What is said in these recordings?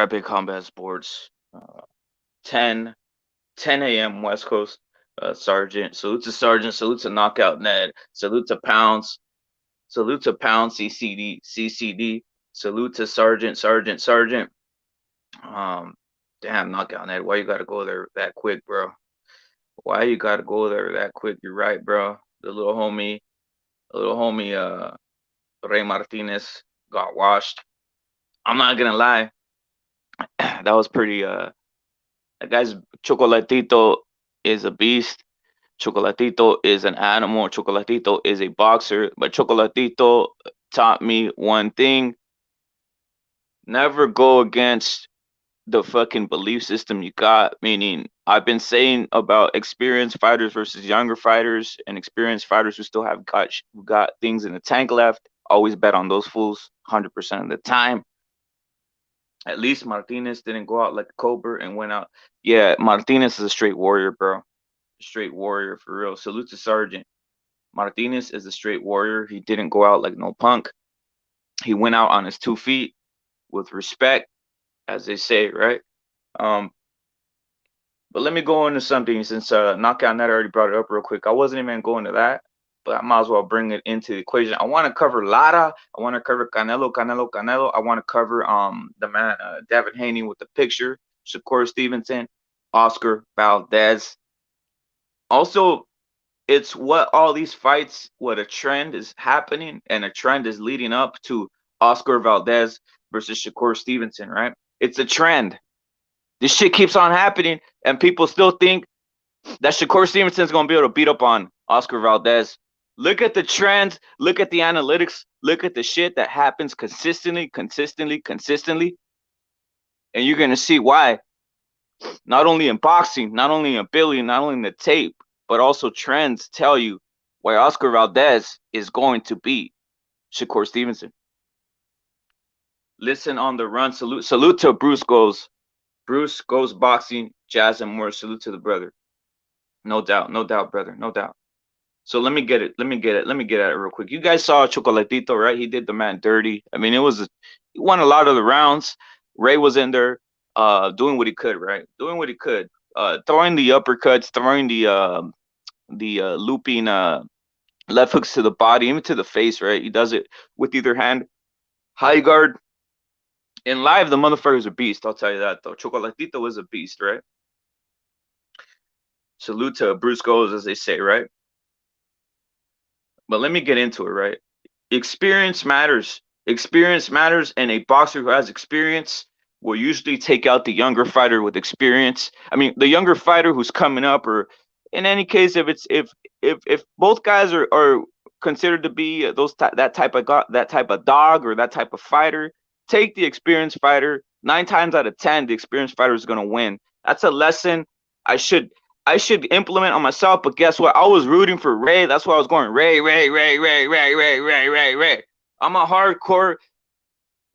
Rapid Combat Sports, 10 a.m. West Coast. Sergeant, salute to Sergeant, salute to Knockout Ned, salute to Pounds, salute to Pound CCD, salute to Sergeant. Um, Damn, Knockout Ned, why you gotta go there that quick, bro? Why you gotta go there that quick? You're right, bro. The little homie, Ray Martinez got washed. I'm not gonna lie, that was pretty. That guy's Chocolatito is a beast. Chocolatito is an animal. Chocolatito is a boxer. But Chocolatito taught me one thing: never go against the fucking belief system you got. Meaning, I've been saying about experienced fighters versus younger fighters, and experienced fighters who still have got things in the tank left. Always bet on those fools 100% of the time. At least Martinez didn't go out like a cobra and went out. Yeah, Martinez is a straight warrior, bro. Straight warrior for real. Salute to Sergeant. Martinez is a straight warrior. He didn't go out like no punk. He went out on his 2 feet with respect, as they say, right? Um, but let me go into something since Knockout Net already brought it up real quick. I wasn't even going to that, but I might as well bring it into the equation. I want to cover Lara. I want to cover Canelo. I want to cover the man Devin Haney with the picture, Shakur Stevenson, Oscar Valdez. Also, it's what all these fights, what a trend is happening, and a trend is leading up to Oscar Valdez versus Shakur Stevenson, right? It's a trend. This shit keeps on happening, and people still think that Shakur Stevenson's gonna be able to beat up on Oscar Valdez. Look at the trends, look at the analytics, look at the shit that happens consistently, and you're gonna see why. Not only in boxing, not only in ability, not only in the tape, but also trends tell you why Oscar Valdez is going to beat Shakur Stevenson. Listen on the run. Salute to Bruce Goes. Bruce Goes Boxing, Jazz and more. Salute to the brother. No doubt, brother. No doubt. So let me get it. Let me get at it real quick. You guys saw Chocolatito, right? He did the man dirty. I mean, he won a lot of the rounds. Ray was in there, doing what he could, right? Doing what he could, throwing the uppercuts, throwing the looping left hooks to the body, even to the face, right? He does it with either hand. High guard. In live, the motherfucker's a beast. I'll tell you that, though. Chocolatito is a beast, right? Salute to Bruce Goes, as they say, right? But let me get into it, right? Experience matters. Experience matters, and a boxer who has experience will usually take out the younger fighter with experience. I mean, the younger fighter who's coming up, or in any case, if both guys are considered to be that type of dog or that type of fighter, take the experienced fighter. 9 times out of 10, the experienced fighter is gonna win. That's a lesson I should I should implement on myself. But guess what? I was rooting for Ray. That's why I was going Ray. I'm a hardcore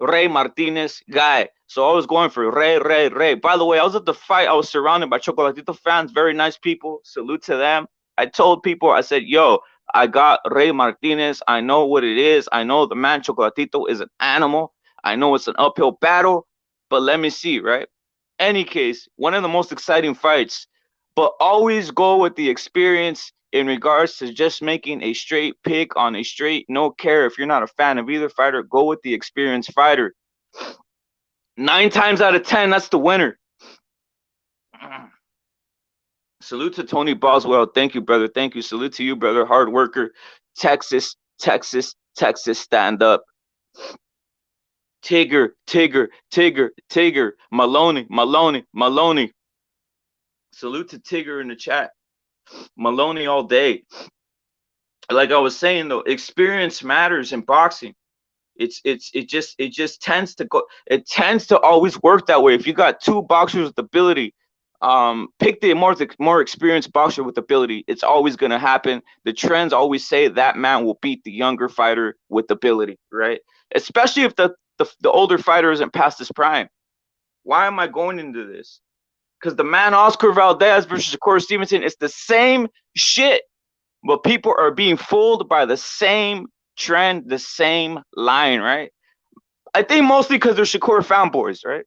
Ray Martinez guy. So I was going for Ray. By the way, I was at the fight. I was surrounded by Chocolatito fans, very nice people. Salute to them. I told people, I said, yo, I got Ray Martinez. I know what it is. I know the man Chocolatito is an animal. I know it's an uphill battle, but let me see, right? Any case, one of the most exciting fights, but always go with the experience in regards to just making a straight pick on a straight, no care if you're not a fan of either fighter, go with the experienced fighter. 9 times out of 10, that's the winner. Salute to Tony Boswell. Thank you, brother. Thank you. Salute to you, brother. Hard worker. Texas, stand up. Tigger. Maloney. Salute to Tigger in the chat. Maloney all day. Like I was saying though, experience matters in boxing. It just tends to go. It tends to always work that way. If you got two boxers with ability, pick the more experienced boxer with ability. It's always gonna happen. The trends always say that man will beat the younger fighter with ability, right? Especially if the older fighter isn't past his prime. Why am I going into this? Because the man Oscar Valdez versus Shakur Stevenson is the same shit, but people are being fooled by the same trend, the same line, right? I think mostly because they're Shakur fanboys, right?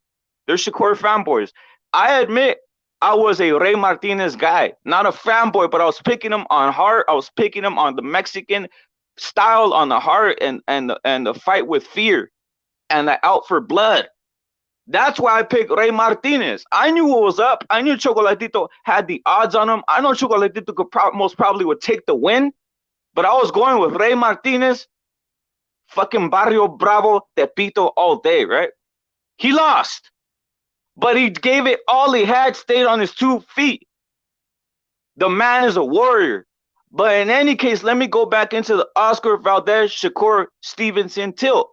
They're Shakur fanboys. I admit I was a Ray Martinez guy, not a fanboy, but I was picking him on heart. I was picking him on the Mexican style, on the heart, and the fight with fear, and the out for blood. That's why I picked Ray Martinez. I knew what was up. I knew Chocolatito had the odds on him. I know Chocolatito could most probably would take the win, but I was going with Ray Martinez, fucking Barrio Bravo, Tepito all day, right? He lost, but he gave it all he had, stayed on his 2 feet. The man is a warrior. But in any case, let me go back into the Oscar Valdez, Shakur Stevenson tilt.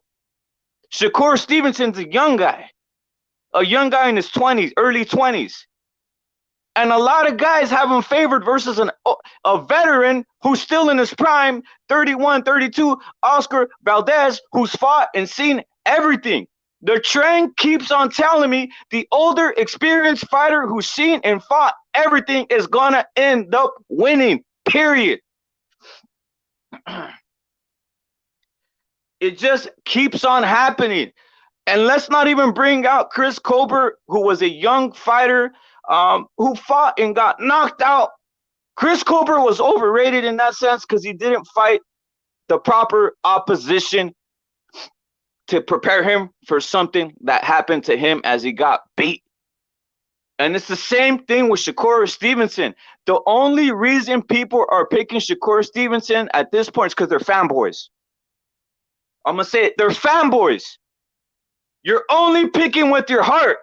Shakur Stevenson's a young guy in his 20s, early 20s. And a lot of guys have him favored versus a veteran who's still in his prime, 31, 32, Oscar Valdez, who's fought and seen everything. The trend keeps on telling me the older, experienced fighter who's seen and fought everything is going to end up winning, period. It just keeps on happening. And let's not even bring out Chris Colbert, who was a young fighter who fought and got knocked out. Chris Colbert was overrated in that sense because he didn't fight the proper opposition to prepare him for something that happened to him as he got beat. And it's the same thing with Shakur Stevenson. The only reason people are picking Shakur Stevenson at this point is because they're fanboys. I'm going to say it. They're fanboys. You're only picking with your heart.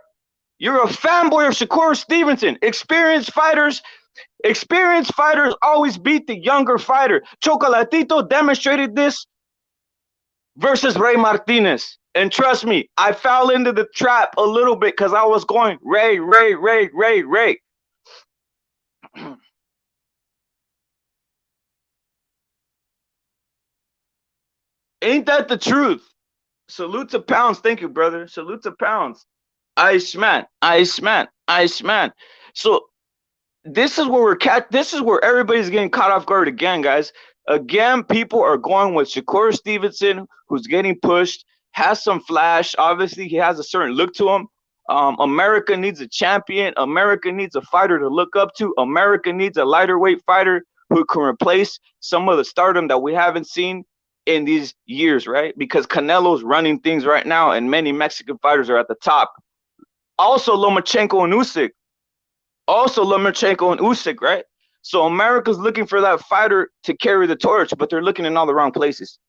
You're a fanboy of Shakur Stevenson. Experienced fighters always beat the younger fighter. Chocolatito demonstrated this versus Ray Martinez. And trust me, I fell into the trap a little bit because I was going Ray. Ain't that the truth? Salute to Pounds. Thank you, brother. Salute to Pounds. Iceman. So this is where everybody's getting caught off guard again, guys. Again, people are going with Shakur Stevenson, who's getting pushed, has some flash. Obviously, he has a certain look to him. America needs a champion. America needs a fighter to look up to. America needs a lighter weight fighter who can replace some of the stardom that we haven't seen in these years, right? Because Canelo's running things right now, and many Mexican fighters are at the top. Also, Lomachenko and Usyk, right? So America's looking for that fighter to carry the torch, but they're looking in all the wrong places.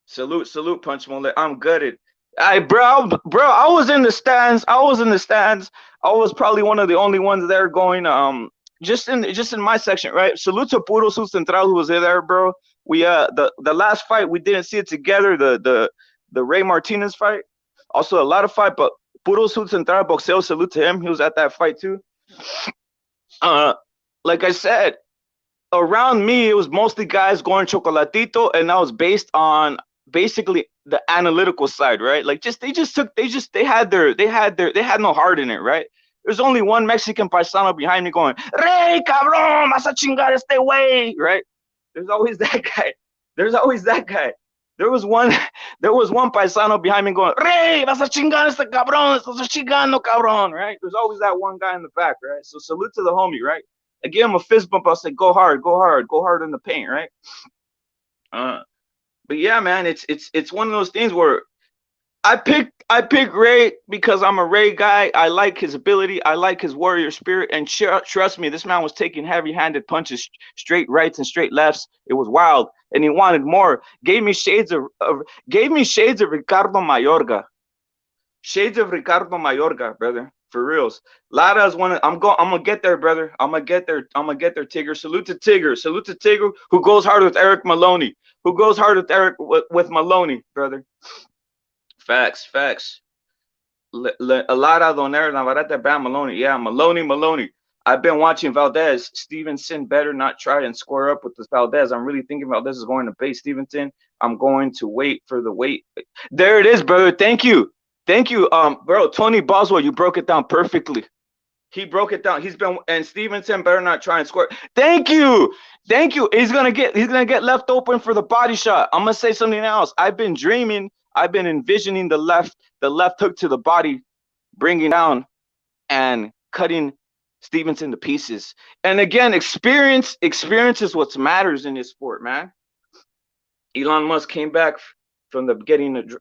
Salute, Punch Mullet. I'm gutted. Bro, I was in the stands. I was probably one of the only ones there going, just in my section, right? Salute to Puro Sul Central, who was there, bro. We the last fight we didn't see it together, the Ray Martinez fight. Also a lot of fight, but Puro Sul Central Boxeo, salute to him. He was at that fight too. Like I said, around me it was mostly guys going Chocolatito, and that was based on basically the analytical side, right? Like they had no heart in it, right? There's only one Mexican paisano behind me going, Rey, cabrón, vas a chingar este güey, right? There's always that guy. There was one paisano behind me going, Rey, vas a chingar este cabrón, estás chingando, cabrón, right? There's always that one guy in the back, right? So salute to the homie, right? I give him a fist bump. I'll say, go hard in the paint, right? But yeah, man, it's one of those things where I pick Ray because I'm a Ray guy. I like his ability. I like his warrior spirit. And trust me, this man was taking heavy-handed punches, straight rights and straight lefts. It was wild, and he wanted more. Gave me shades of Ricardo Mayorga. Shades of Ricardo Mayorga, brother. For reals. Lara is one. I'm gonna get there, brother. I'm gonna get there, Tigger. Salute to Tigger, who goes hard with Eric Maloney. With Maloney, brother. Facts. Lara Doner Navarrete Bam Maloney. Yeah, Maloney. I've been watching Valdez. Stevenson better not try and square up with this Valdez. I'm really thinking Valdez is going to bait Stevenson. I'm going to wait for the wait. There it is, brother. Thank you. Bro, Tony Boswell, you broke it down perfectly. He broke it down. And Stevenson better not try and score. Thank you. He's gonna get left open for the body shot. I'm gonna say something else. I've been dreaming I've been envisioning the left hook to the body, bringing down and cutting Stevenson to pieces. And again, experience is what matters in this sport, man. Elon Musk came back from the getting the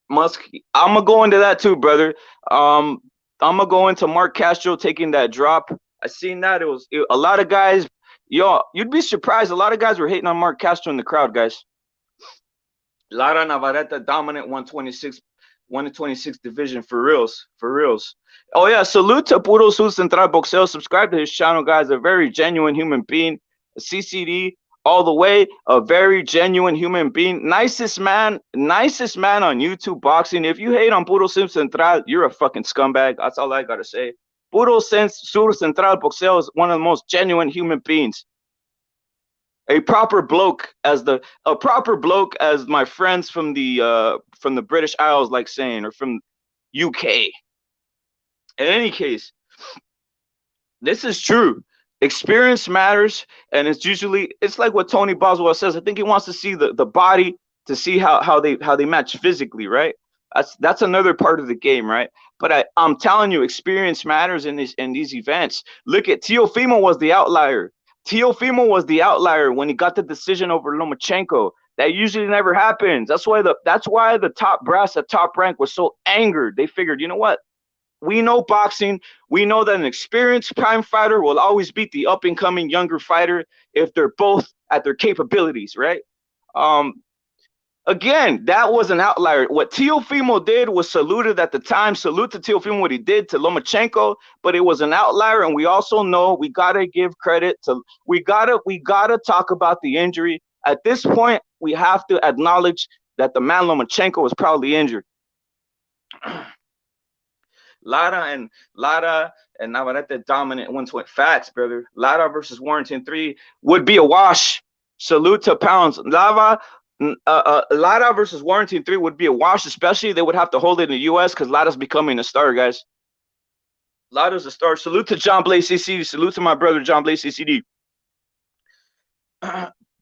Musk. I'm gonna go into that too, brother. Um, I'm gonna go into Mark Castro taking that drop. I seen that a lot of guys. Yo, you'd be surprised. A lot of guys were hating on Mark Castro in the crowd, guys. Lara Navarrete dominant 126 division for reals, for reals. Oh yeah, salute to Puro Sur Central Boxeo. Subscribe to his channel, guys. A very genuine human being. A CCD all the way. A very genuine human being. Nicest man on YouTube boxing. If you hate on Puro Sur Central, you're a fucking scumbag. That's all I gotta say. Puro Sur Central Boxeo is one of the most genuine human beings. A proper bloke as my friends from the British Isles like saying, or from UK. In any case, this is true. Experience matters, and it's like what Tony Boswell says. I think he wants to see the body to see how they match physically, right? That's another part of the game, right? But I'm telling you, experience matters in these events. Look at Teofimo was the outlier. Teofimo was the outlier when he got the decision over Lomachenko. That usually never happens. That's why the top brass at Top Rank was so angered. They figured, you know what? We know boxing. We know that an experienced prime fighter will always beat the up and coming younger fighter if they're both at their capabilities, right? Again, that was an outlier. What Teofimo did was saluted at the time. Salute to Teofimo what he did to Lomachenko, but it was an outlier. And we also know we gotta give credit to we gotta talk about the injury. At this point, we have to acknowledge that the man Lomachenko was probably injured. Lara and Navarrete dominant 120. Facts, brother. Lara versus Warrington 3 would be a wash. Salute to Pounds. Lara versus Warrington 3 would be a wash, especially they would have to hold it in the US because Lara's becoming a star, guys. Lara's a star. Salute to John Blaze CCD. Salute to my brother John Blaze CCD.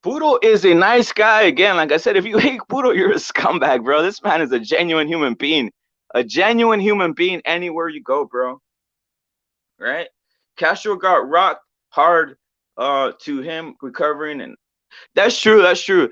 Puro is a nice guy. Again, like I said, if you hate Puro, you're a scumbag, bro. This man is a genuine human being. A genuine human being anywhere you go, bro. Right? Castro got rocked hard to him recovering, and that's true. That's true.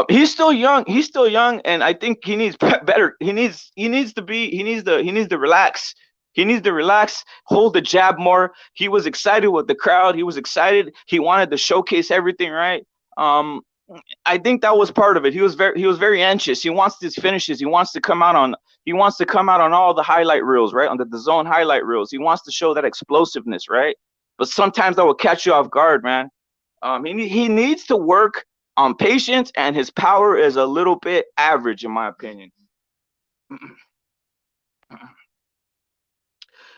He's still young. He's still young, and I think he needs better. He needs to relax. He needs to relax, hold the jab more. He was excited with the crowd. He was excited. He wanted to showcase everything, right? I think that was part of it. He was very anxious. He wants these finishes. He wants to come out on all the highlight reels, right? On the DAZN highlight reels. He wants to show that explosiveness, right? But sometimes that will catch you off guard, man. He needs to work on patience, and his power is a little bit average, in my opinion.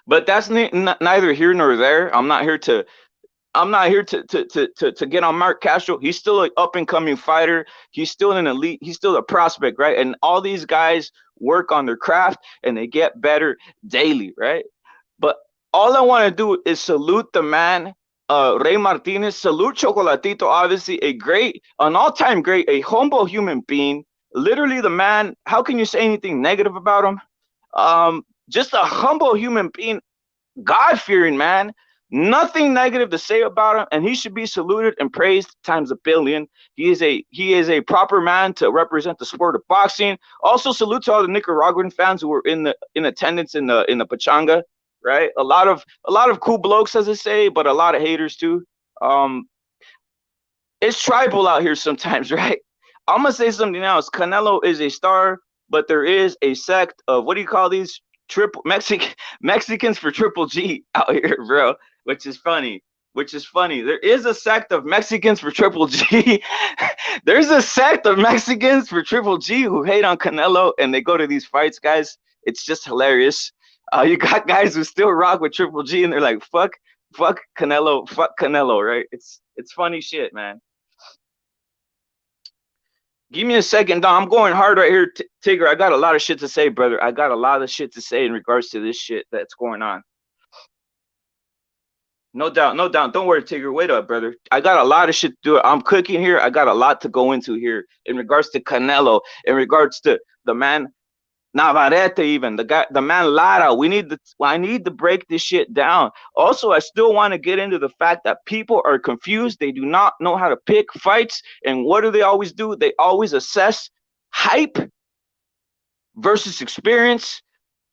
But that's neither here nor there. I'm not here to get on Mark Castro. He's still an up and coming fighter. He's still an elite. He's still a prospect, right? And all these guys work on their craft and they get better daily, right? But all I want to do is salute the man, Ray Martinez. Salute Chocolatito, obviously an all-time great, a humble human being. Literally the man. How can you say anything negative about him? Just a humble human being, God-fearing man. Nothing negative to say about him, and he should be saluted and praised times a billion. He is a proper man to represent the sport of boxing. Also, salute to all the Nicaraguan fans who were in attendance in the pachanga, right? A lot of cool blokes, as I say, but a lot of haters too. It's tribal out here sometimes, right? I'm gonna say something else. Canelo is a star, but there is a sect of, what do you call these? Mexicans for Triple G out here, bro, which is funny. There is a sect of Mexicans for Triple G. There's a sect of Mexicans for Triple G who hate on Canelo, and they go to these fights, guys. It's just hilarious. You got guys who still rock with Triple G, and they're like, fuck Canelo, right? It's funny shit, man. Give me a second, Dom. I'm going hard right here, Tigger. I got a lot of shit to say, brother. I got a lot of shit to say in regards to this shit that's going on. No doubt, no doubt. Don't worry, Tigger. Wait up, brother. I got a lot of shit to do. I'm cooking here. I got a lot to go into here in regards to Canelo, in regards to the man Navarrete, even the guy, the man Lara. I need to break this shit down. Also, I still want to get into the fact that people are confused. They do not know how to pick fights, and what do? They always do. They always assess hype versus experience.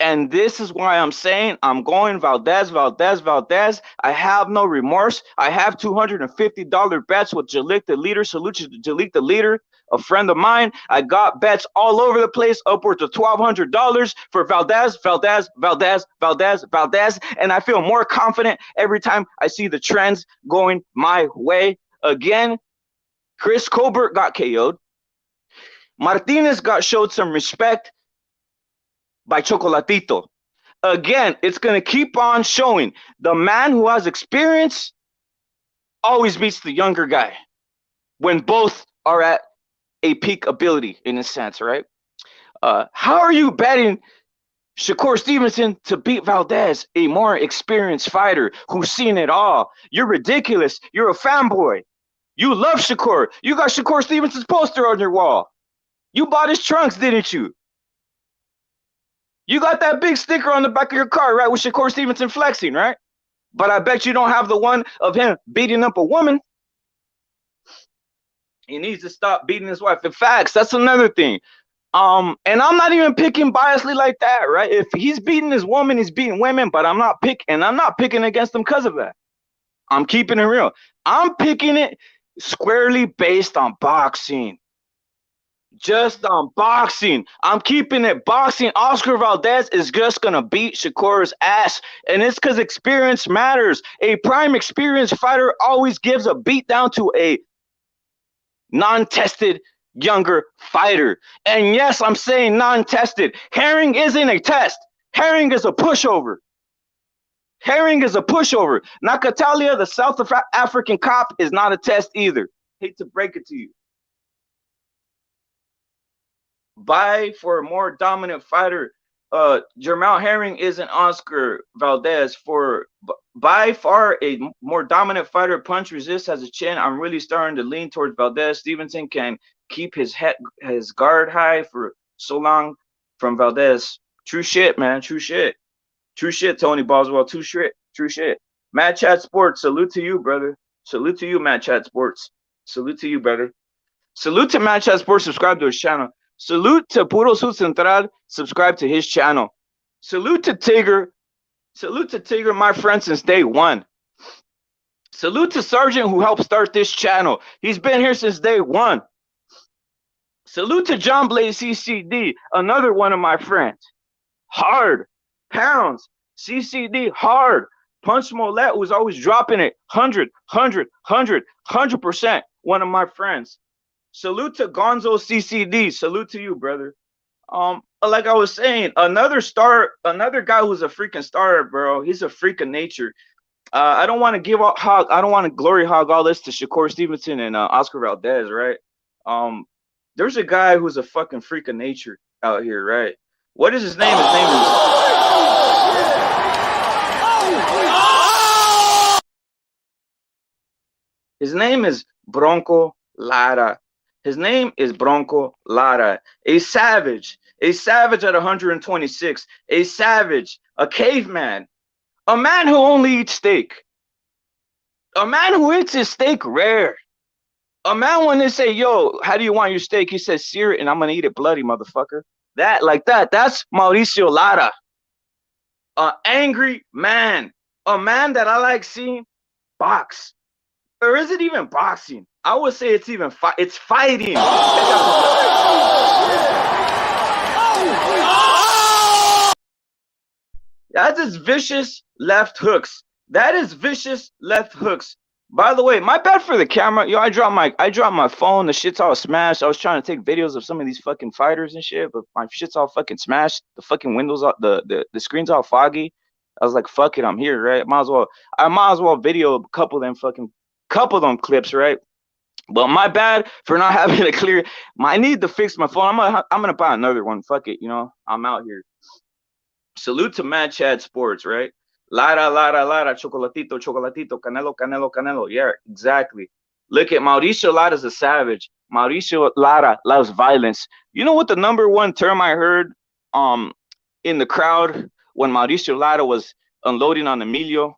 And this is why I'm saying I'm going Valdez, Valdez, Valdez. I have no remorse. I have $250 bets with Jalik the leader. Salute to Jalik the leader, a friend of mine. I got bets all over the place, upwards of $1,200 for Valdez, Valdez, Valdez, Valdez, Valdez. And I feel more confident every time I see the trends going my way. Again, Chris Colbert got KO'd. Martinez got showed some respect by Chocolatito. Again, it's going to keep on showing. The man who has experience always beats the younger guy when both are at a peak ability, in a sense, right? How are you betting Shakur Stevenson to beat Valdez, a more experienced fighter who's seen it all? You're ridiculous. You're a fanboy. You love Shakur. You got Shakur Stevenson's poster on your wall. You bought his trunks, didn't you? You got that big sticker on the back of your car, right, with Shakur Stevenson flexing, right? But I bet you don't have the one of him beating up a woman. He needs to stop beating his wife. In fact, that's another thing. And I'm not even picking biasly like that, right? If he's beating his woman, he's beating women, but I'm not picking against him because of that. I'm keeping it real. I'm picking it squarely based on boxing. Just on boxing. I'm keeping it boxing. Oscar Valdez is just going to beat Shakur's ass. And it's because experience matters. A prime experienced fighter always gives a beat down to a non-tested younger fighter. And yes, I'm saying non-tested. Herring isn't a test. Herring is a pushover. Herring is a pushover. Nakatalia, the South African cop, is not a test either. Hate to break it to you. Buy for a more dominant fighter. Jermell Herring isn't Oscar Valdez. For by far a more dominant fighter, punch resist, has a chin. I'm really starting to lean towards Valdez. Stevenson can keep his guard high for so long from Valdez. True shit, man. True shit. True shit, Tony Boswell. True shit. True shit. Mad Chat Sports. Salute to you, brother. Salute to you, Mad Chat Sports. Salute to you, brother. Salute to Mad Chat Sports. Subscribe to his channel. Salute to Puro Sud Central. Subscribe to his channel. Salute to Tigger. Salute to Tigger, my friend, since day one. Salute to Sergeant, who helped start this channel. He's been here since day one. Salute to John Blaze CCD, another one of my friends. Hard. Pounds. CCD, hard. Punch Smollett, who's always dropping it. 100%. One of my friends. Salute to Gonzo CCD. Salute to you, brother. Like I was saying, another guy who's a freaking star, bro. He's a freak of nature. I don't want to glory hog all this to Shakur Stevenson and Oscar Valdez, right? There's a guy who's a fucking freak of nature out here, right? What is his name? His name is Bronco Lara. His name is Bronco Lara. A savage at 126, a savage, a caveman, a man who only eats steak, a man who eats his steak rare, a man when they say, yo, how do you want your steak? He says, sear it and I'm going to eat it bloody, motherfucker. That's Mauricio Lara. An angry man, a man that I like seeing box. Or is it even boxing? I would say it's even it's fighting. That's his vicious left hooks. That is vicious left hooks. By the way, my bad for the camera. Yo, I dropped my phone. The shit's all smashed. I was trying to take videos of some of these fucking fighters and shit, but my shit's all fucking smashed. The fucking windows, the screen's all foggy. I was like, fuck it, I'm here, right? I might as well video a couple of them clips, right? But my bad for not having a clear. I need to fix my phone. I'm gonna buy another one. Fuck it, I'm out here. Salute to Mad Chad Sports, right? Lara, Lara, Lara, Chocolatito, Chocolatito, Canelo, Canelo, Canelo. Yeah, exactly. Look at Mauricio Lara's a savage. Mauricio Lara loves violence. You know what the number one term I heard um in the crowd when Mauricio Lara was unloading on Emilio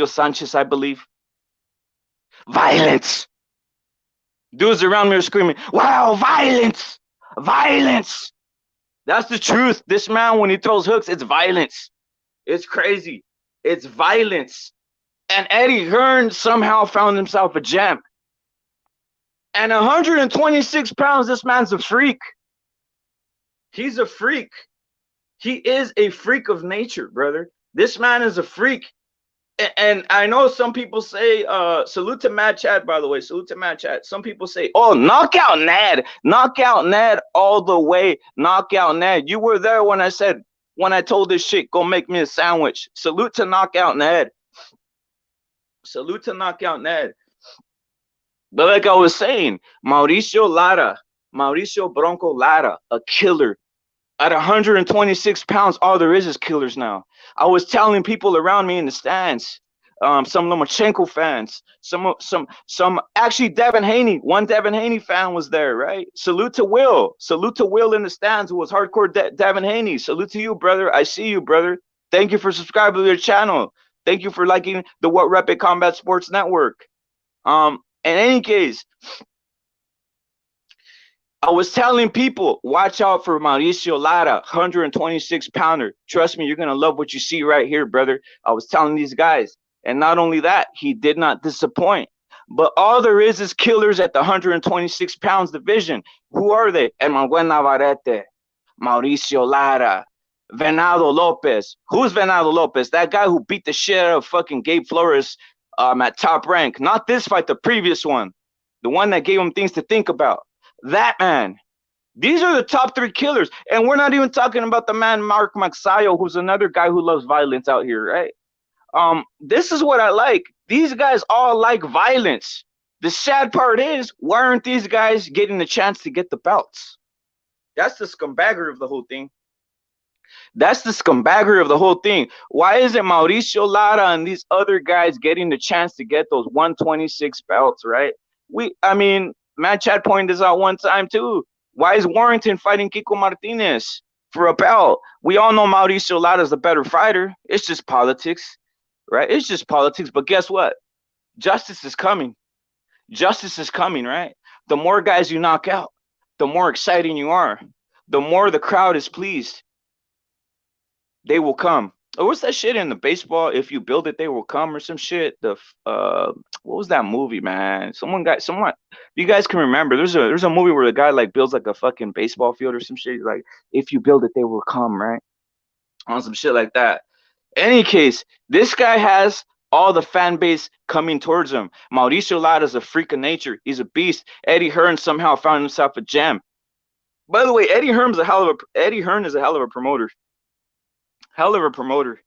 Sanchez, I believe? Violence. Dudes around me are screaming, wow, violence, violence. That's the truth. This man, when he throws hooks, it's violence. It's crazy. It's violence. And Eddie Hearn somehow found himself a gem. And 126 pounds, this man's a freak. He's a freak. He is a freak of nature, brother. This man is a freak. And I know some people say, salute to Mad Chat, by the way, salute to Mad Chat. Some people say, oh, knockout Ned all the way, knockout Ned. You were there when I told this shit, go make me a sandwich. Salute to knockout Ned. Salute to knockout Ned. But like I was saying, Mauricio Bronco Lara, a killer. At 126 pounds, all there is killers now. I was telling people around me in the stands, some Lomachenko fans, some actually Devin Haney. One Devin Haney fan was there, right? Salute to Will in the stands, who was hardcore Devin Haney. Salute to you, brother. I see you, brother. Thank you for subscribing to your channel. Thank you for liking the What Rep It Combat Sports Network. In any case, I was telling people, watch out for Mauricio Lara, 126 pounder. Trust me, you're going to love what you see right here, brother. I was telling these guys. And not only that, he did not disappoint. But all there is killers at the 126 pounds division. Who are they? Emmanuel Navarrete, Mauricio Lara, Venado Lopez. Who's Venado Lopez? That guy who beat the shit out of fucking Gabe Flores at Top Rank. Not this fight, the previous one. The one that gave him things to think about. That man. These are the top three killers. And we're not even talking about the man Mark Magsayo, who's another guy who loves violence out here, right? This is what I like. These guys all like violence. The sad part is, why aren't these guys getting the chance to get the belts? That's the scumbaggery of the whole thing. That's the scumbaggery of the whole thing. Why isn't Mauricio Lara and these other guys getting the chance to get those 126 belts, right? Matt Chad pointed this out one time too. Why is Warrington fighting Kiko Martinez for a belt? We all know Mauricio Lara is the better fighter. It's just politics, right? It's just politics. But guess what? Justice is coming. Justice is coming, right? The more guys you knock out, the more exciting you are. The more the crowd is pleased. They will come. Oh, what's that shit in the baseball? If you build it, they will come, or some shit. What was that movie, man? Someone. You guys can remember? There's a movie where the guy like builds like a fucking baseball field or some shit. Like, if you build it, they will come, right? On some shit like that. Any case, this guy has all the fan base coming towards him. Mauricio Lara is a freak of nature. He's a beast. Eddie Hearn somehow found himself a gem. By the way, Eddie Hearn is a hell of a promoter. Hell of a promoter.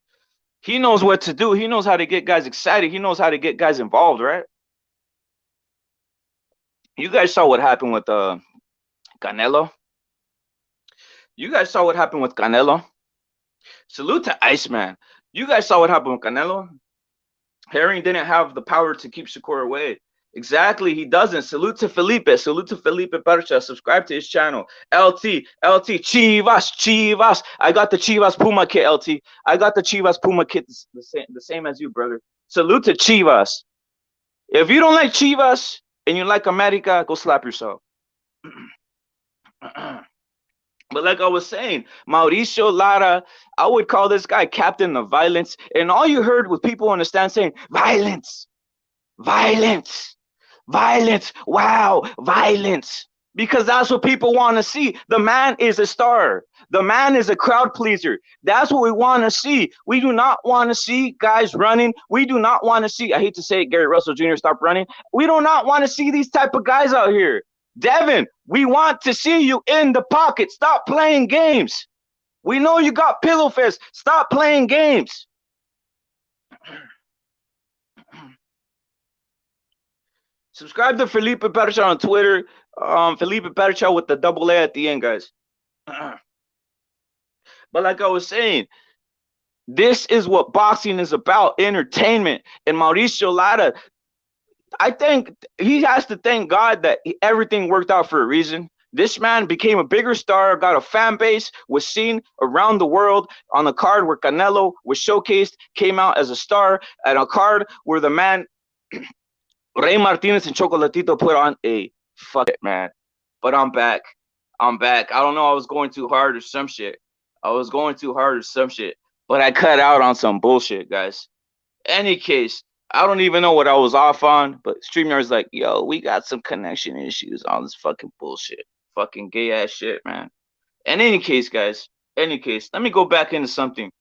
He knows what to do. He knows how to get guys excited. He knows how to get guys involved, right? You guys saw what happened with Canelo. You guys saw what happened with Canelo. Salute to Iceman. You guys saw what happened with Canelo. Herring didn't have the power to keep Shakur away. Exactly, he doesn't. Salute to Felipe. Salute to Felipe Percha. Subscribe to his channel. LT, Chivas. I got the Chivas Puma kit, LT. I got the Chivas Puma kit the same as you, brother. Salute to Chivas. If you don't like Chivas and you like America, go slap yourself. But like I was saying, Mauricio Lara, I would call this guy captain of violence. And all you heard was people on the stand saying, violence, violence, violence, wow, violence. Because that's what people want to see. The man is a star. The man is a crowd pleaser. That's what we want to see. We do not want to see guys running. We do not want to see, I hate to say it, Gary Russell Jr., stop running. We do not want to see these type of guys out here. Devin, we want to see you in the pocket. Stop playing games. We know you got pillow fist. Stop playing games. Subscribe to Felipe Percha on Twitter. Felipe Percha with the double A at the end, guys. But like I was saying, This is what boxing is about, entertainment. And Mauricio Lara, I think he has to thank God that everything worked out for a reason. This man became a bigger star, got a fan base, was seen around the world on a card where Canelo was showcased, came out as a star, and a card where the man Ray Martinez and Chocolatito put on a fuck it, man. But I'm back. I'm back. I don't know. I was going too hard or some shit. I was going too hard or some shit. But I cut out on some bullshit, guys. Any case, I don't even know what I was off on, but StreamYard's like, yo, we got some connection issues on this fucking bullshit. Fucking gay ass shit, man. In any case, guys, any case, let me go back into something.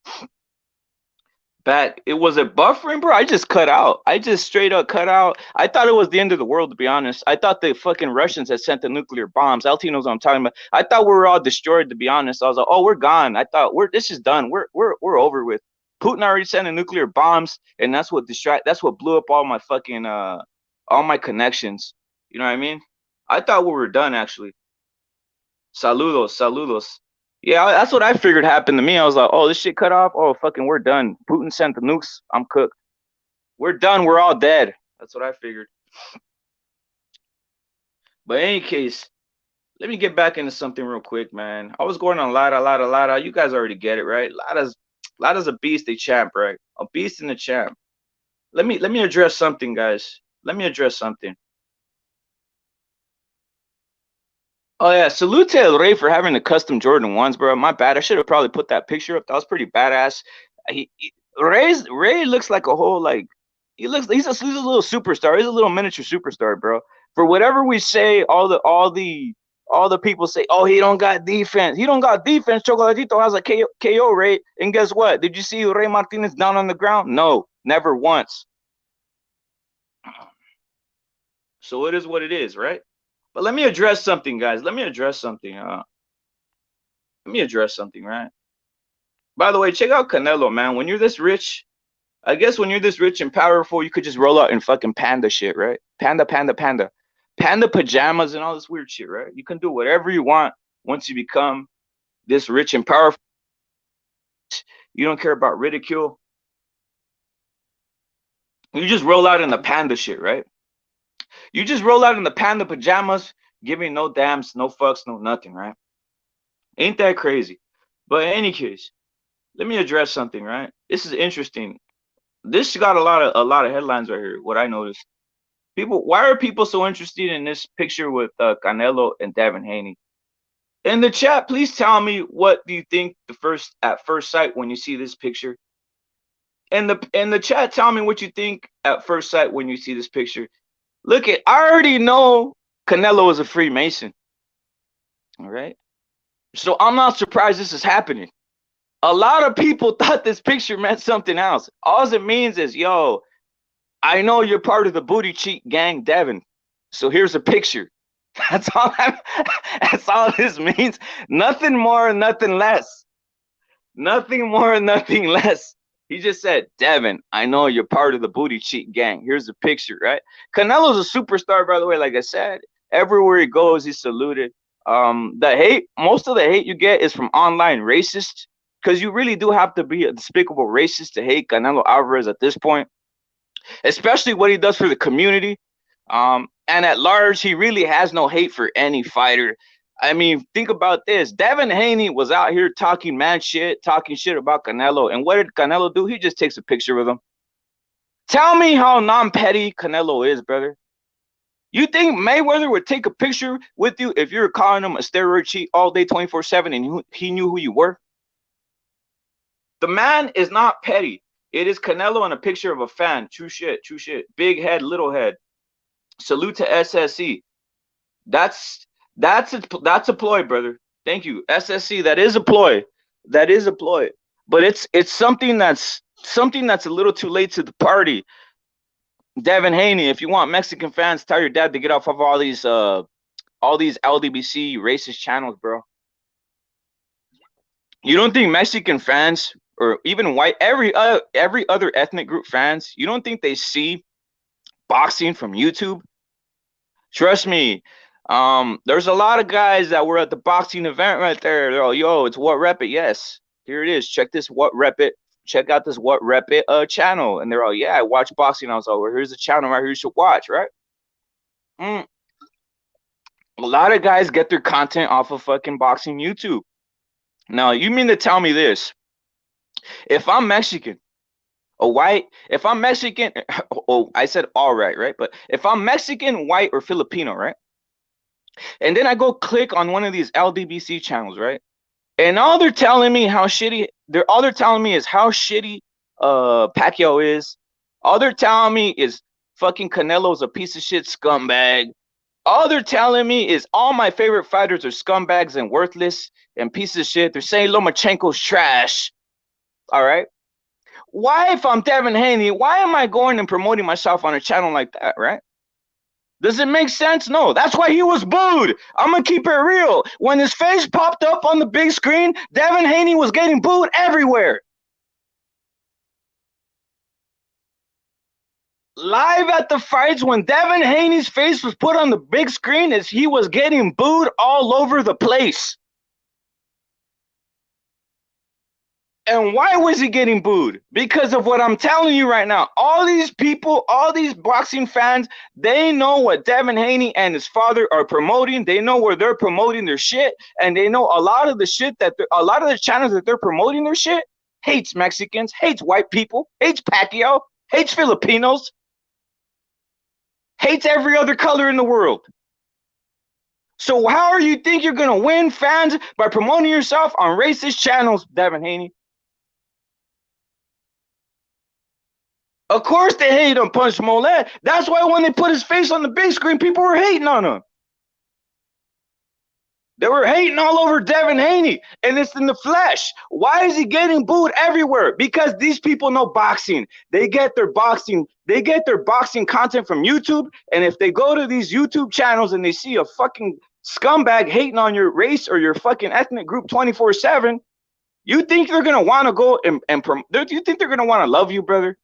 Back, it was a buffering, bro. I just cut out. I just straight up cut out. I thought it was the end of the world, to be honest. I thought the fucking Russians had sent the nuclear bombs. LT knows what I'm talking about. I thought we were all destroyed, to be honest. I was like, oh, we're gone. I thought this is done. We're over with. Putin already sent the nuclear bombs, and that's what blew up all my fucking all my connections. You know what I mean? I thought we were done, actually. Saludos, saludos. Yeah, that's what I figured happened to me. I was like, oh, this shit cut off. Oh, fucking, we're done. Putin sent the nukes. I'm cooked. We're done. We're all dead. That's what I figured. But in any case, let me get back into something real quick, man. I was going on Lara. You guys already get it, right? Lara's a beast, a champ, right? A beast and a champ. Let me address something, guys. Let me address something. Oh yeah, salute to El Rey for having the custom Jordan 1s, bro. My bad. I should have probably put that picture up. That was pretty badass. Ray looks like a whole like he's a little superstar. He's a little miniature superstar, bro. For whatever we say, all the people say, oh, he don't got defense. He don't got defense. Chocolatito has a KO rate. And guess what? Did you see Ray Martinez down on the ground? No, never once. So it is what it is, right? But let me address something, guys. Let me address something. Right? By the way, check out Canelo, man. When you're this rich, I guess when you're this rich and powerful, you could just roll out in fucking panda shit, right? Panda pajamas and all this weird shit, right? You can do whatever you want once you become this rich and powerful. You don't care about ridicule. You just roll out in the panda shit, right? You just roll out in the panda pajamas, giving no dams, no fucks, no nothing, right? Ain't that crazy? But in any case, let me address something, right? This is interesting. This got a lot of headlines right here. What I noticed, why are people so interested in this picture with Canelo and Devin Haney? In the chat, please tell me what do you think at first sight when you see this picture. In the chat, tell me what you think at first sight when you see this picture. Look, I already know Canelo is a Freemason. All right, so I'm not surprised this is happening. A lot of people thought this picture meant something else. All it means is, yo, I know you're part of the booty cheek gang, Devin. So here's a picture. That's all this means. Nothing more, nothing less. Nothing more, nothing less. He just said, Devin, I know you're part of the booty cheek gang. Here's a picture, right? Canelo's a superstar, by the way. Like I said, everywhere he goes, he's saluted. The hate, most of the hate you get is from online racists, because you really do have to be a despicable racist to hate Canelo Alvarez at this point, especially what he does for the community. And at large, he really has no hate for any fighter. I mean, think about this. Devin Haney was out here talking mad shit, talking shit about Canelo. And what did Canelo do? He just takes a picture with him. Tell me how non-petty Canelo is, brother. You think Mayweather would take a picture with you if you're calling him a steroid cheat all day 24/7 and he knew who you were? The man is not petty. It is Canelo and a picture of a fan. True shit, true shit. Big head, little head. Salute to SSC. That's a ploy, brother. Thank you. SSC, that is a ploy. That is a ploy. But it's something that's a little too late to the party. Devin Haney, if you want Mexican fans, tell your dad to get off of all these LDBC racist channels, bro. You don't think Mexican fans or even white, every other ethnic group fans, you don't think they see boxing from YouTube? Trust me. There's a lot of guys that were at the boxing event right there. They're all, yo, it's What Rep It. Yes, here it is. Check this What Rep It check out this What Rep It channel. And they're all, yeah, I watch boxing. I was like, well, here's a channel right here you should watch, right? Mm. A lot of guys get their content off of fucking boxing YouTube. Now, you mean to tell me this? If I'm Mexican, a white, if I'm Mexican, oh, I said all right, right? But if I'm Mexican, white, or Filipino, right? And then I go click on one of these LDBC channels, right? And all they're telling me how shitty, all they're telling me is how shitty Pacquiao is. All they're telling me is fucking Canelo's a piece of shit scumbag. All they're telling me is all my favorite fighters are scumbags and worthless and pieces of shit. They're saying Lomachenko's trash. All right. Why, if I'm Devin Haney, why am I going and promoting myself on a channel like that, right? Does it make sense? No. That's why he was booed. I'm going to keep it real. When his face popped up on the big screen, Devin Haney was getting booed everywhere. Live at the fights, when Devin Haney's face was put on the big screen, as he was getting booed all over the place. And why was he getting booed? Because of what I'm telling you right now. All these people, all these boxing fans, they know what Devin Haney and his father are promoting. They know where they're promoting their shit. And they know a lot of the shit that a lot of the channels that they're promoting their shit hates Mexicans, hates white people, hates Pacquiao, hates Filipinos, hates every other color in the world. So how do you think you're going to win fans by promoting yourself on racist channels, Devin Haney? Of course they hate on Punch Molet. That's why when they put his face on the big screen, people were hating on him. They were hating all over Devin Haney, and it's in the flesh. Why is he getting booed everywhere? Because these people know boxing. They get their boxing content from YouTube, and if they go to these YouTube channels and they see a fucking scumbag hating on your race or your fucking ethnic group 24/7, you think they're gonna want to go and do you think they're gonna want to love you, brother?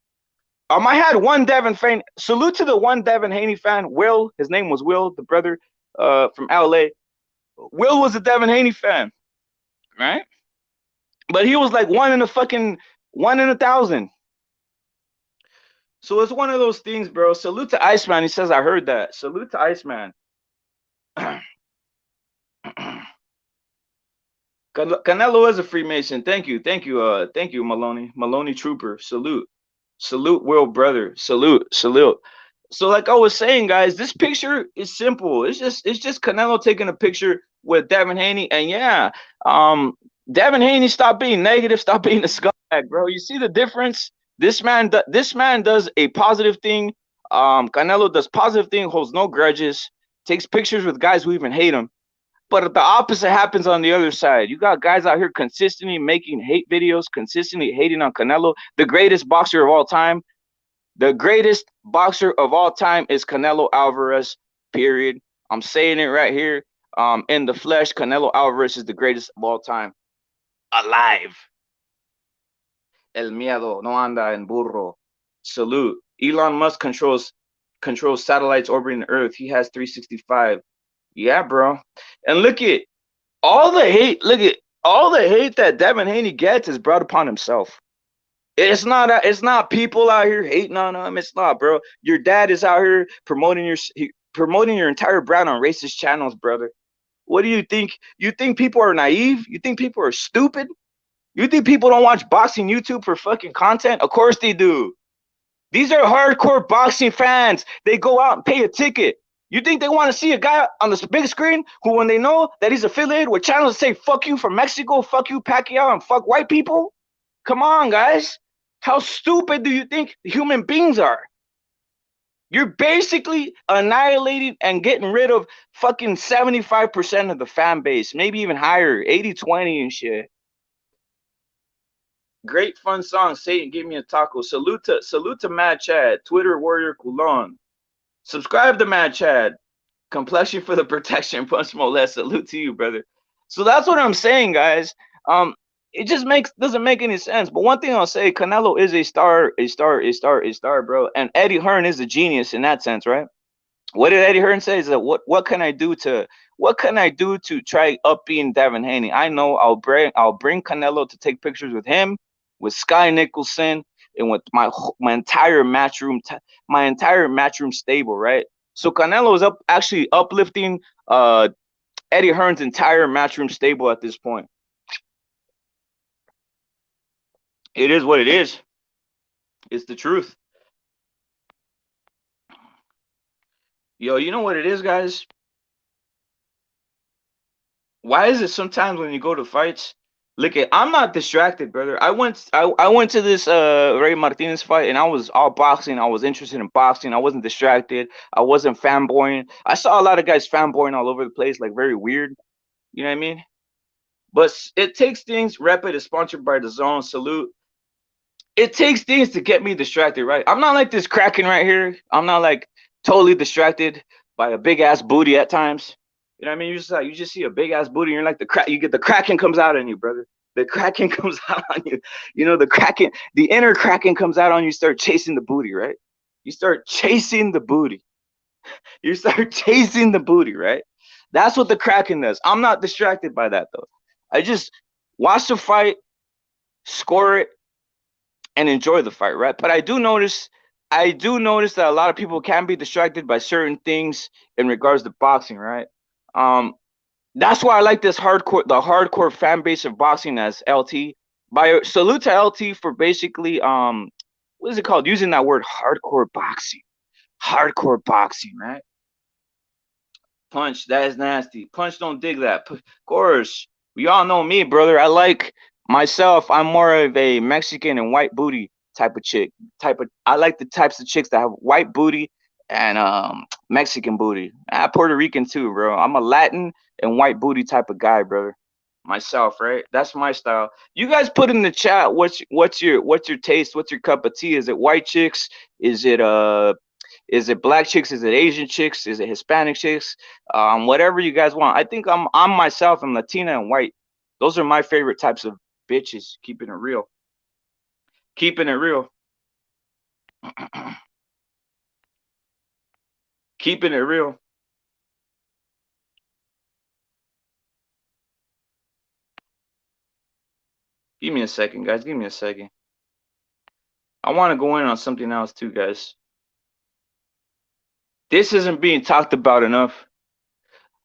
I had one Devin fan. Salute to the one Devin Haney fan, Will. His name was Will, the brother from LA. Will was a Devin Haney fan, right? But he was like one in a thousand. So it's one of those things, bro. Salute to Iceman. He says, I heard that. Salute to Iceman. Canelo is a Freemason. Thank you, Maloney Trooper. Salute, Will, brother. Salute. So like I was saying, guys, this picture is simple. It's just Canelo taking a picture with Devin Haney, and yeah, Devin Haney, stop being negative, stop being a scumbag, bro. You see the difference? This man does a positive thing. Canelo does positive thing, holds no grudges, takes pictures with guys who even hate him. But the opposite happens on the other side. You got guys out here consistently making hate videos, consistently hating on Canelo, the greatest boxer of all time. The greatest boxer of all time is Canelo Alvarez, period. I'm saying it right here. In the flesh, Canelo Alvarez is the greatest of all time. Alive. El miedo no anda en burro. Salute. Elon Musk controls satellites orbiting the Earth. He has 365. Yeah, bro. And look at all the hate. Look at all the hate that Devin Haney gets is brought upon himself. It's not people out here hating on him. It's not, bro. Your dad is out here promoting your entire brand on racist channels, brother. What do you think? You think people are naive? You think people are stupid? You think people don't watch boxing YouTube for fucking content? Of course they do. These are hardcore boxing fans. They go out and pay a ticket. You think they want to see a guy on the big screen who, when they know that he's affiliated with channels that say fuck you from Mexico, fuck you Pacquiao, and fuck white people? Come on, guys. How stupid do you think human beings are? You're basically annihilating and getting rid of fucking 75% of the fan base, maybe even higher, 80-20 and shit. Great fun song, Satan Give Me a Taco. Salute to Mad Chad, Twitter Warrior Coulon. Subscribe to Mad Chad. Complexion for the protection, Punch Molest. Salute to you, brother. So that's what I'm saying, guys. It just doesn't make any sense. But one thing I'll say, Canelo is a star, bro. And Eddie Hearn is a genius in that sense, right? What did Eddie Hearn say? Is that what can I do to try up being Devin Haney? I know I'll bring Canelo to take pictures with him with Sky Nicholson and with my entire my entire matchroom stable, right? So Canelo is actually uplifting Eddie Hearn's entire matchroom stable at this point. It is what it is. It's the truth. Yo, you know what it is, guys? Why is it sometimes when you go to fights, look at I'm not distracted, brother. I went to this Ray Martinez fight and I was all boxing. I was interested in boxing. I wasn't distracted. I wasn't fanboying. I saw a lot of guys fanboying all over the place, like very weird. You know what I mean? But it takes things. Rapid is sponsored by the Zone. Salute. It takes things to get me distracted, right? I'm not like this cracking right here. I'm not like totally distracted by a big ass booty at times. You know what I mean? You just see a big ass booty, and you're like the crack. You get the cracking comes out on you, brother. The cracking comes out on you. You know the cracking, the inner cracking comes out on you. Start chasing the booty, right? You start chasing the booty. You start chasing the booty, right? That's what the cracking does. I'm not distracted by that though. I just watch the fight, score it, and enjoy the fight, right? But I do notice that a lot of people can be distracted by certain things in regards to boxing, right? Um, that's why I like the hardcore fan base of boxing as LT. By salute to LT for basically what is it called? Using that word hardcore boxing, right? Punch, that is nasty. Punch, don't dig that. Of course, we all know me, brother. I like myself. I'm more of a Mexican and white booty type of chick. I like the types of chicks that have white booty and Mexican booty. Puerto Rican too, bro. I'm a Latin and white booty type of guy, brother. Myself, right? That's my style. You guys put in the chat what's your taste? What's your cup of tea? Is it white chicks? Is it black chicks? Is it Asian chicks? Is it Hispanic chicks? Whatever you guys want. I think I'm myself. I'm Latina and white. Those are my favorite types of bitches. Keeping it real. Keeping it real. Keeping it real. Give me a second, guys. Give me a second. I want to go in on something else too, guys. This isn't being talked about enough.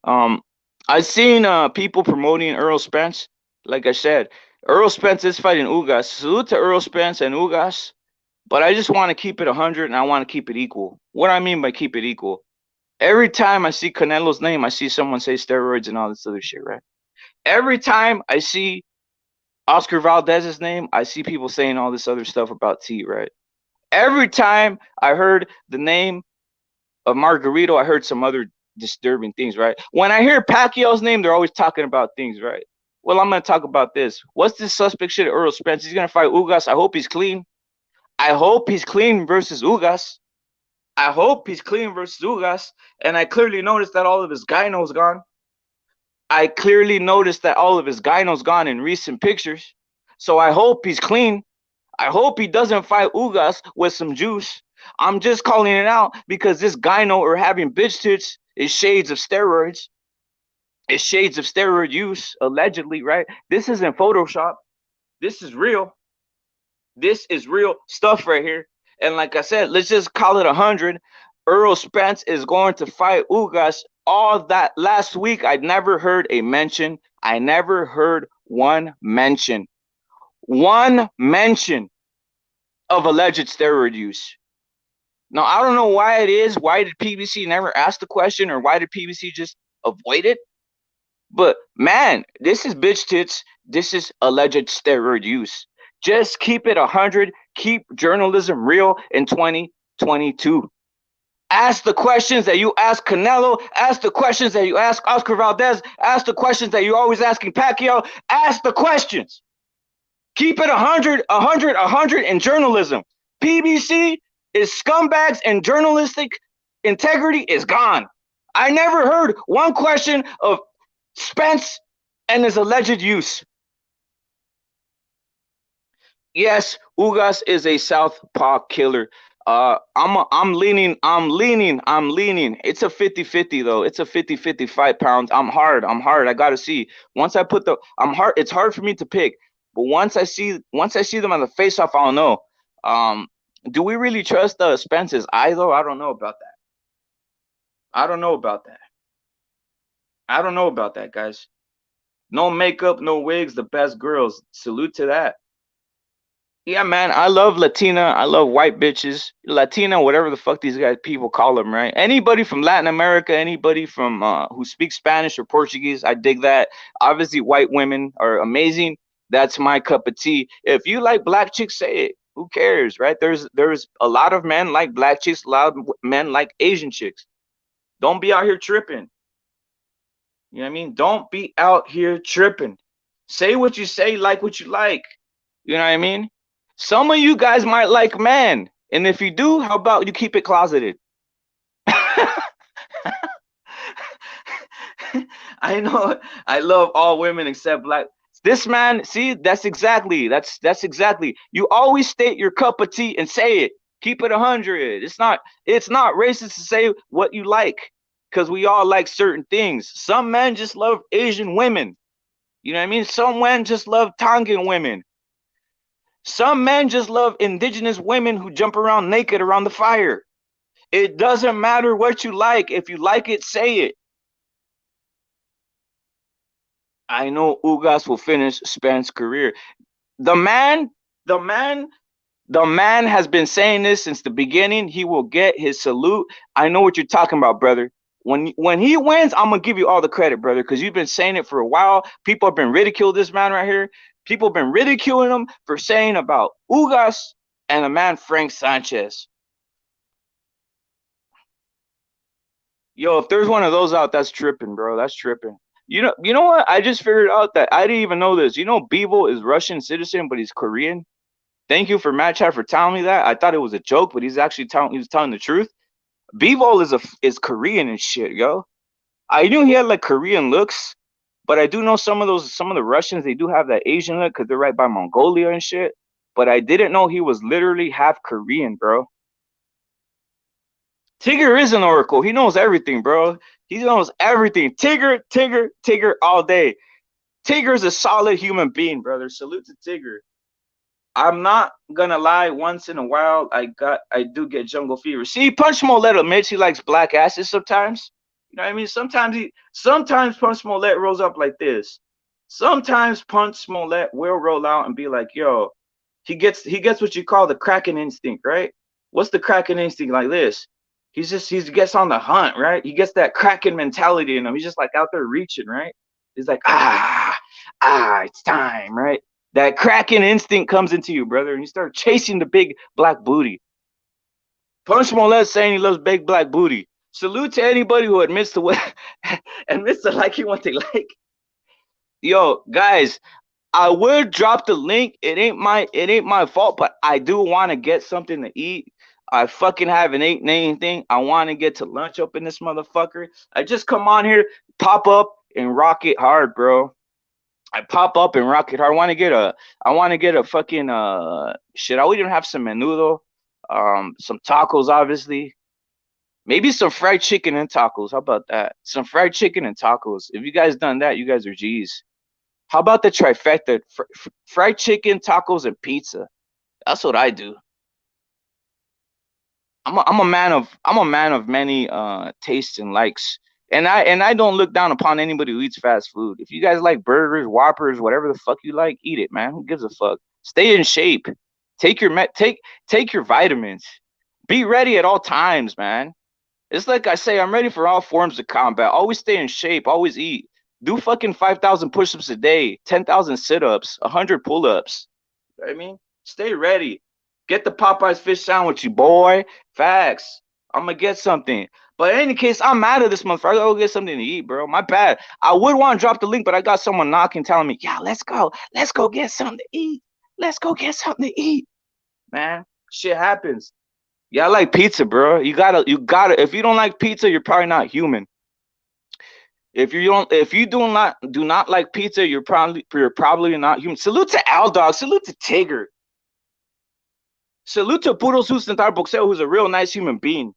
I've seen people promoting Earl Spence. Like I said, Earl Spence is fighting Ugas. Salute to Earl Spence and Ugas. But I just want to keep it 100 and I want to keep it equal. What I mean by keep it equal, every time I see Canelo's name, I see someone say steroids and all this other shit, right? Every time I see Oscar Valdez's name, I see people saying all this other stuff about T, right? Every time I heard the name of Margarito, I heard some other disturbing things, right? When I hear Pacquiao's name, they're always talking about things, right? Well, I'm going to talk about this. What's this suspect shit, Earl Spence? He's going to fight Ugas. I hope he's clean. I hope he's clean versus Ugas. I hope he's clean versus Ugas. And I clearly noticed that all of his gyno's gone. I clearly noticed that all of his gyno's gone in recent pictures. So I hope he's clean. I hope he doesn't fight Ugas with some juice. I'm just calling it out because this gyno or having bitch tits is shades of steroids. It's shades of steroid use, allegedly, right? This isn't Photoshop. This is real. This is real stuff right here. And like I said, let's just call it 100. Earl Spence is going to fight Ugas. All that last week, I never heard a mention. I never heard one mention of alleged steroid use. Now, I don't know why it is. Why did PBC never ask the question, or why did PBC just avoid it? But man, this is bitch tits. This is alleged steroid use. Just keep it 100. Keep journalism real in 2022. Ask the questions that you ask Canelo. Ask the questions that you ask Oscar Valdez. Ask the questions that you're always asking Pacquiao. Ask the questions. Keep it 100, 100, 100 in journalism. PBC is scumbags and journalistic integrity is gone. I never heard one question of Spence and his alleged use. Yes, Ugas is a southpaw killer. I'm leaning. It's a 50-50 though. It's a 50-50 5 pounds. I'm hard. I gotta see. Once I put I'm hard. It's hard for me to pick. But once I see them on the face off, I don't know. Um, do we really trust Spence's eye though? I don't know about that. I don't know about that. I don't know about that, guys. No makeup, no wigs, the best girls. Salute to that. Yeah, man, I love Latina. I love white bitches. Latina, whatever the fuck these guys people call them, right? Anybody from Latin America, anybody from who speaks Spanish or Portuguese, I dig that. Obviously, white women are amazing. That's my cup of tea. If you like black chicks, say it. Who cares, right? There's a lot of men like black chicks, a lot of men like Asian chicks. Don't be out here tripping. You know what I mean? Don't be out here tripping. Say what you say, like what you like. You know what I mean? Some of you guys might like men. And if you do, how about you keep it closeted? I know I love all women except black. This man, see, that's exactly. You always state your cup of tea and say it. Keep it 100. It's not racist to say what you like because we all like certain things. Some men just love Asian women. You know what I mean? Some men just love Tongan women. Some men just love indigenous women who jump around naked around the fire. It doesn't matter what you like. If you like it, say it. I know Ugas will finish Spence's career. The man, the man, the man has been saying this since the beginning. He will get his salute. I know what you're talking about, brother. When he wins, I'm gonna give you all the credit, brother, because you've been saying it for a while. People have been ridiculing this man right here. People have been ridiculing him for saying about Ugas and the man Frank Sanchez. Yo, if there's one of those out, that's tripping, bro. That's tripping. You know what? I just figured out that I didn't even know this. You know, Bevo is Russian citizen, but he's Korean. Thank you for Matt Chat for telling me that. I thought it was a joke, but he was telling the truth. Bevo is Korean and shit, yo. I knew he had like Korean looks, but I do know some of the Russians they do have that Asian look because they're right by Mongolia and shit. But I didn't know he was literally half Korean, bro. Tigger is an oracle. He knows everything, bro. He knows everything. Tigger, Tigger, Tigger all day. Tigger's a solid human being, brother. Salute to Tigger. I'm not gonna lie. Once in a while, I do get jungle fever. See, Punch Smollett admits he likes black asses sometimes. You know what I mean? Sometimes Punch Smollett rolls up like this. Sometimes Punch Smollett will roll out and be like, "Yo," he gets what you call the Kraken instinct, right? What's the Kraken instinct like this? He gets on the hunt, right? He gets that Kraken mentality in him. He's just like out there reaching, right? He's like, it's time, right? That Kraken instinct comes into you, brother, and you start chasing the big black booty. Punch Smollett saying he loves big black booty. Salute to anybody who admits to what admits to liking what they like. Yo, guys, I would drop the link. It ain't my fault, but I do want to get something to eat. I fucking haven't eaten anything. I want to get to lunch up in this motherfucker. I just come on here, pop up, and rock it hard, bro. I pop up and rock it hard. I want to get a fucking shit. I would even have some menudo, some tacos, obviously. Maybe some fried chicken and tacos. How about that? Some fried chicken and tacos. If you guys done that, you guys are G's. How about the trifecta? Fried chicken, tacos, and pizza. That's what I do. I'm a man of many tastes and likes. And I don't look down upon anybody who eats fast food. If you guys like burgers, whoppers, whatever the fuck you like, eat it, man. Who gives a fuck? Stay in shape. Take your vitamins. Be ready at all times, man. It's like I say, I'm ready for all forms of combat. Always stay in shape, always eat. Do fucking 5,000 push-ups a day, 10,000 sit-ups, 100 pull-ups. You know what I mean? Stay ready. Get the Popeyes fish sandwich, you boy. Facts. I'm gonna get something. But in any case, I'm mad at this motherfucker. I gotta go get something to eat, bro. My bad. I would want to drop the link, but I got someone knocking, telling me, "Yeah, let's go. Let's go get something to eat. Let's go get something to eat." Man, shit happens. Yeah, I like pizza, bro. You gotta. If you don't like pizza, you're probably not human. If you do not like pizza, you're probably not human. Salute to Al Dog. Salute to Tigger. Salute to Puro Sustentar Boxeo, who's a real nice human being.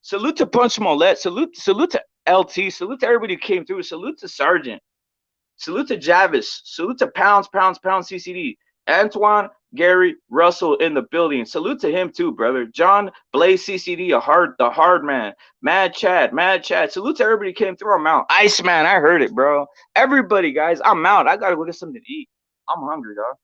Salute to Punch Smollett. Salute to LT. Salute to everybody who came through. Salute to Sergeant. Salute to Javis. Salute to Pounds, CCD. Antoine, Gary, Russell in the building. Salute to him too, brother. John, Blaze, CCD, the hard man. Mad Chad. Salute to everybody who came through. I'm out. Iceman, I heard it, bro. Everybody, guys, I'm out. I gotta go get something to eat. I'm hungry, dog.